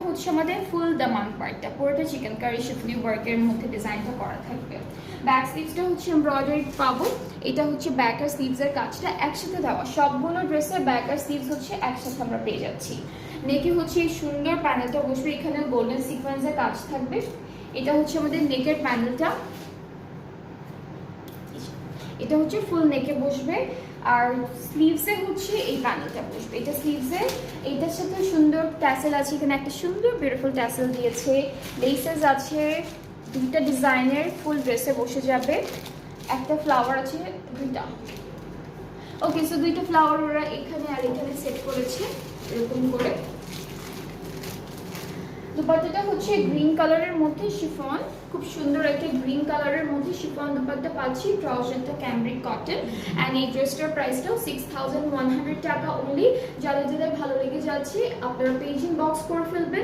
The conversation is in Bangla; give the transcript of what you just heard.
হচ্ছে আমাদের ফুল দামান পার্টটা পুরোটা চিকেন কারি শিফলি ওয়ার্কের মধ্যে ডিজাইনটা করা থাকবে। ব্যাক স্লিভসটা হচ্ছে এমব্রয়ডারি পাবো। এটা হচ্ছে ব্যাক আর স্লিভসের কাজটা একসাথে দেওয়া, সবগুলো ড্রেসের ব্যাক আর স্লিভস হচ্ছে একসাথে আমরা পেয়ে যাচ্ছি। নেকে হচ্ছে এই সুন্দর প্যানেলটা বসবে, এখানে গোল্ডেন সিকোয়েন্সের কাজ থাকবে। এটা হচ্ছে আমাদের নেকের প্যানেলটা, এটা হচ্ছে ফুল নেকে বসবে। আর স্লিভসে হচ্ছে এই প্যানেলটা বসবে, এটা স্লিভসে এইটার সাথে সুন্দর ট্যাসেল আছে, এখানে একটা সুন্দর বিউটিফুল ট্যাসেল দিয়েছে, লেসেস আছে, দুইটা ডিজাইনের ফুল ড্রেসে বসে যাবে। একটা ফ্লাওয়ার আছে, দুইটা ওকে, সো দুইটা ফ্লাওয়ার ওরা এখানে আর এখানে সেট করেছে এরকম করে। দুপাট্টাটা হচ্ছে গ্রিন কালারের মধ্যে শিফন, খুব সুন্দর একটা গ্রিন কালারের মধ্যে শিফন দুপাট্টা পাচ্ছি। ট্রাউজারটা ক্যামব্রিক কটন অ্যান্ড এই ড্রেসটার প্রাইসটাও 6100 টাকা অনলি। যাদের যাদের ভালো লেগে যাচ্ছে আপনারা পেজ ইনবক্স করে ফেলবেন।